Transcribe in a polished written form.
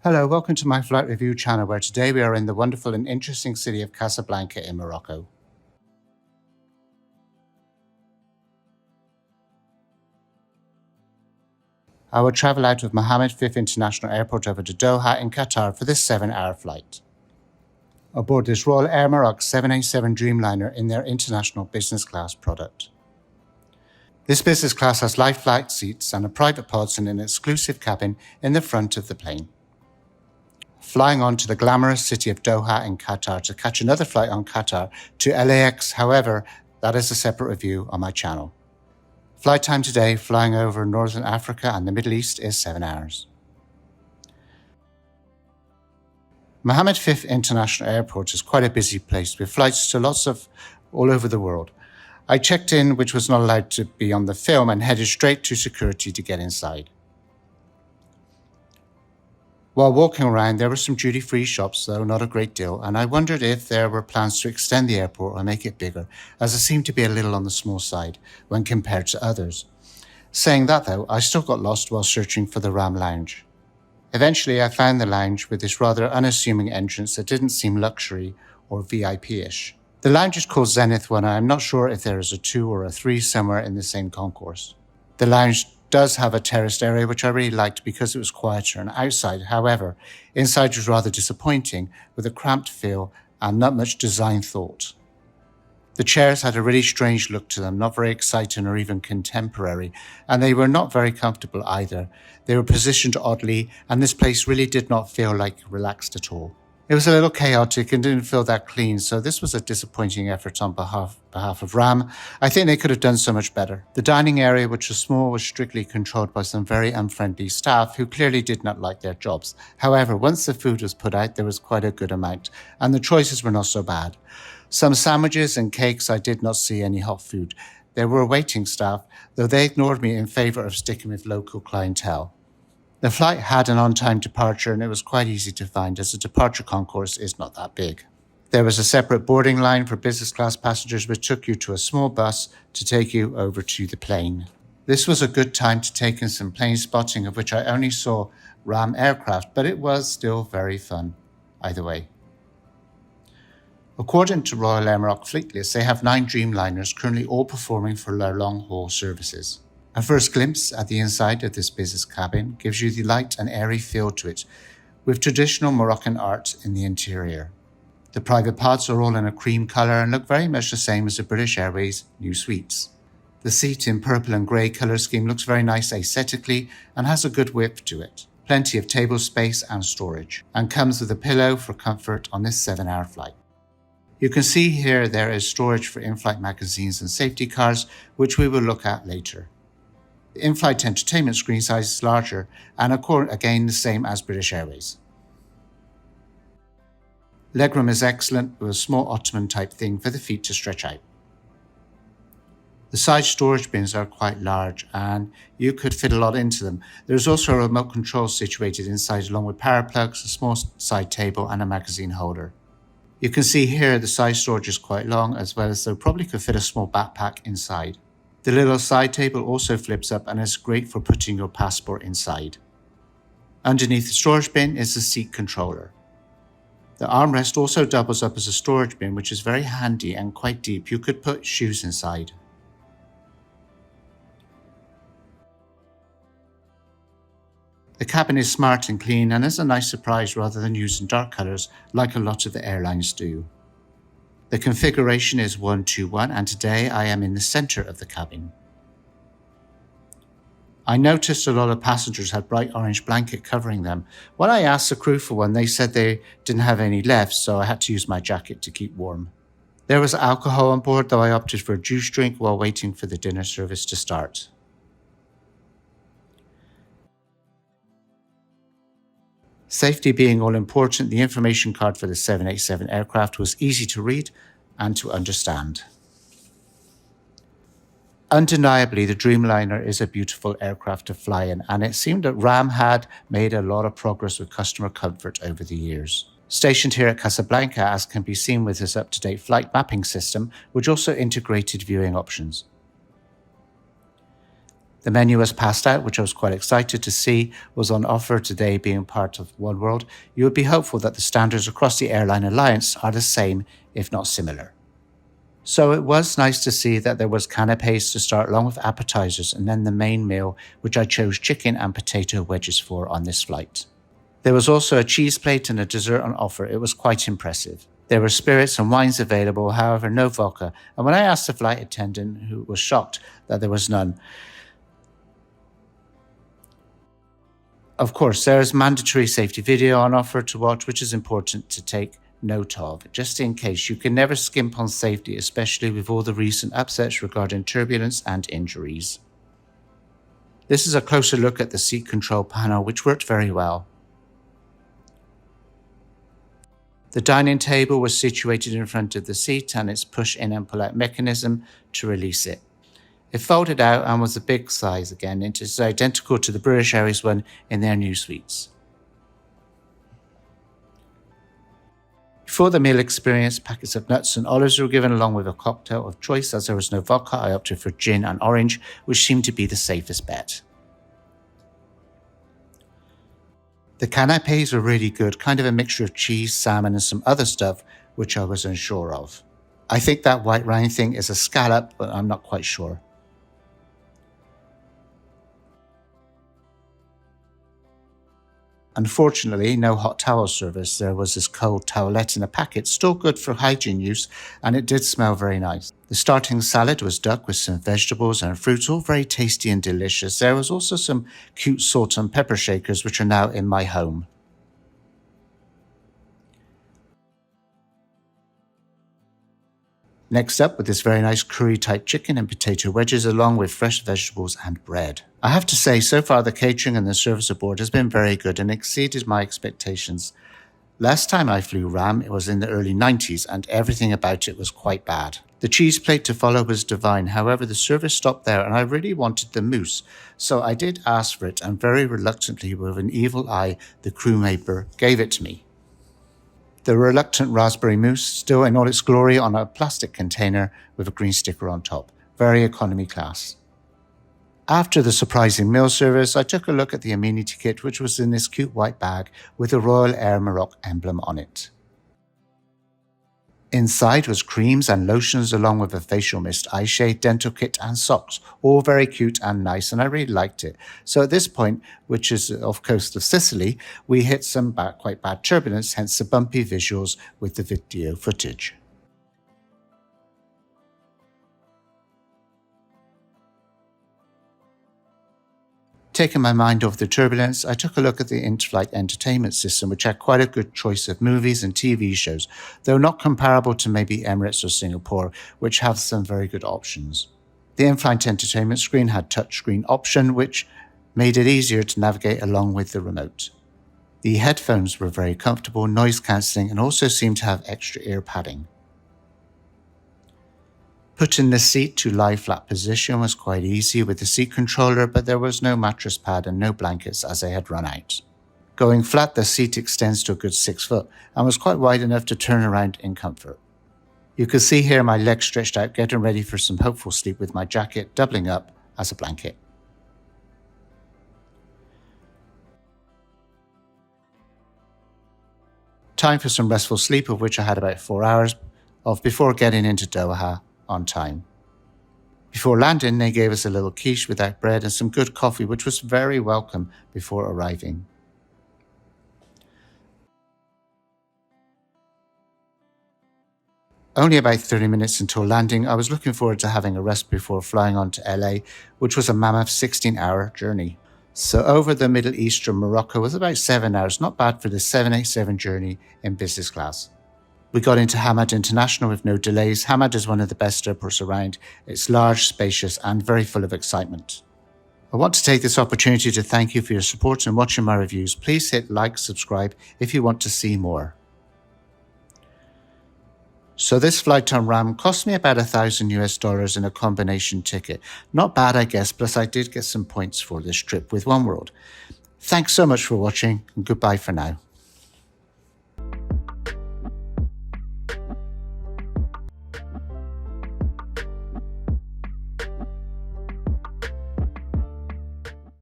Hello, welcome to my flight review channel where today we are in the wonderful and interesting city of Casablanca in Morocco. I will travel out of Mohammed V International Airport over to Doha in Qatar for this 7-hour flight. Aboard this Royal Air Maroc 787 Dreamliner in their international business class product. This business class has life flight seats and a private pods and an exclusive cabin in the front of the plane. Flying on to the glamorous city of Doha in Qatar to catch another flight on Qatar to LAX. However, that is a separate review on my channel. Flight time today, flying over Northern Africa and the Middle East, is 7 hours. Mohammed V International Airport is quite a busy place with flights to lots of all over the world. I checked in, which was not allowed to be on the film, and headed straight to security to get inside. While walking around, there were some duty-free shops, though not a great deal, and I wondered if there were plans to extend the airport or make it bigger, as it seemed to be a little on the small side when compared to others. Saying that, though, I still got lost while searching for the Ram Lounge. Eventually, I found the lounge with this rather unassuming entrance that didn't seem luxury or VIP-ish. The lounge is called Zenith One, and I'm not sure if there is a 2 or a 3 somewhere in the same concourse. The lounge does have a terraced area, which I really liked because it was quieter and outside. However, inside was rather disappointing with a cramped feel and not much design thought. The chairs had a really strange look to them, not very exciting or even contemporary, and they were not very comfortable either. They were positioned oddly, and this place really did not feel like relaxed at all. It was a little chaotic and didn't feel that clean, so this was a disappointing effort on behalf of Ram. I think they could have done so much better. The dining area, which was small, was strictly controlled by some very unfriendly staff who clearly did not like their jobs. However, once the food was put out, there was quite a good amount, and the choices were not so bad. Some sandwiches and cakes, I did not see any hot food. There were waiting staff, though they ignored me in favor of sticking with local clientele. The flight had an on-time departure, and it was quite easy to find as the departure concourse is not that big. There was a separate boarding line for business class passengers which took you to a small bus to take you over to the plane. This was a good time to take in some plane spotting, of which I only saw Ram aircraft, but it was still very fun either way. According to Royal Air Maroc fleet list, they have 9 Dreamliners currently all performing for their long-haul services. A first glimpse at the inside of this business cabin gives you the light and airy feel to it, with traditional Moroccan art in the interior. The private pods are all in a cream colour and look very much the same as the British Airways new suites. The seat in purple and grey colour scheme looks very nice aesthetically and has a good width to it, plenty of table space and storage, and comes with a pillow for comfort on this 7-hour flight. You can see here there is storage for in-flight magazines and safety cards, which we will look at later. The in-flight entertainment screen size is larger and again the same as British Airways. Legroom is excellent with a small ottoman type thing for the feet to stretch out. The side storage bins are quite large and you could fit a lot into them. There is also a remote control situated inside along with power plugs, a small side table and a magazine holder. You can see here the side storage is quite long, as well as there probably could fit a small backpack inside. The little side table also flips up and is great for putting your passport inside. Underneath the storage bin is the seat controller. The armrest also doubles up as a storage bin, which is very handy and quite deep. You could put shoes inside. The cabin is smart and clean and is a nice surprise rather than using dark colours like a lot of the airlines do. The configuration is 121 and today I am in the centre of the cabin. I noticed a lot of passengers had bright orange blanket covering them. When I asked the crew for one, they said they didn't have any left, so I had to use my jacket to keep warm. There was alcohol on board, though I opted for a juice drink while waiting for the dinner service to start. Safety being all important, the information card for the 787 aircraft was easy to read and to understand. Undeniably, the Dreamliner is a beautiful aircraft to fly in, and it seemed that Ram had made a lot of progress with customer comfort over the years. Stationed here at Casablanca, as can be seen with this up-to-date flight mapping system, which also integrated viewing options. The menu was passed out, which I was quite excited to see was on offer today being part of oneworld. You would be hopeful that the standards across the airline alliance are the same, if not similar. So it was nice to see that there was canapes to start along with appetizers and then the main meal, which I chose chicken and potato wedges for on this flight. There was also a cheese plate and a dessert on offer. It was quite impressive. There were spirits and wines available, however, no vodka. And when I asked the flight attendant, who was shocked that there was none, of course, there is mandatory safety video on offer to watch, which is important to take note of, just in case. You can never skimp on safety, especially with all the recent upsets regarding turbulence and injuries. This is a closer look at the seat control panel, which worked very well. The dining table was situated in front of the seat and its push in and pull out mechanism to release it. It folded out and was a big size again. It is identical to the British Airways one in their new suites. For the meal experience, packets of nuts and olives were given along with a cocktail of choice. As there was no vodka, I opted for gin and orange, which seemed to be the safest bet. The canapes were really good, kind of a mixture of cheese, salmon and some other stuff, which I was unsure of. I think that white round thing is a scallop, but I'm not quite sure. Unfortunately, no hot towel service. There was this cold towelette in a packet, still good for hygiene use, and it did smell very nice. The starting salad was duck with some vegetables and fruits, all very tasty and delicious. There was also some cute salt and pepper shakers, which are now in my home. Next up, with this very nice curry-type chicken and potato wedges along with fresh vegetables and bread. I have to say, so far the catering and the service aboard has been very good and exceeded my expectations. Last time I flew RAM, it was in the early 90s and everything about it was quite bad. The cheese plate to follow was divine, however the service stopped there and I really wanted the mousse, so I did ask for it and very reluctantly, with an evil eye, the crewmember gave it to me. The reluctant raspberry mousse, still in all its glory on a plastic container with a green sticker on top. Very economy class. After the surprising meal service, I took a look at the amenity kit, which was in this cute white bag with the Royal Air Maroc emblem on it. Inside was creams and lotions along with a facial mist, eye shade, dental kit and socks, all very cute and nice, and I really liked it. So at this point, which is off coast of Sicily, we hit some quite bad turbulence, hence the bumpy visuals with the video footage. Taking my mind off the turbulence, I took a look at the in-flight entertainment system, which had quite a good choice of movies and TV shows, though not comparable to maybe Emirates or Singapore, which have some very good options. The in-flight entertainment screen had touchscreen option, which made it easier to navigate along with the remote. The headphones were very comfortable, noise cancelling, and also seemed to have extra ear padding. Putting the seat to lie flat position was quite easy with the seat controller, but there was no mattress pad and no blankets as they had run out. Going flat, the seat extends to a good 6 foot and was quite wide enough to turn around in comfort. You can see here my legs stretched out, getting ready for some hopeful sleep with my jacket doubling up as a blanket. Time for some restful sleep, of which I had about 4 hours of before getting into Doha on time. Before landing, they gave us a little quiche without bread and some good coffee, which was very welcome before arriving. Only about 30 minutes until landing, I was looking forward to having a rest before flying on to LA, which was a mammoth 16-hour journey. So over the Middle East from Morocco was about 7 hours, not bad for the 787 journey in business class. We got into Hamad International with no delays. Hamad is one of the best airports around. It's large, spacious, and very full of excitement. I want to take this opportunity to thank you for your support and watching my reviews. Please hit like, subscribe if you want to see more. So this flight on RAM cost me about $1,000 in a combination ticket. Not bad, I guess, plus I did get some points for this trip with oneworld. Thanks so much for watching, and goodbye for now.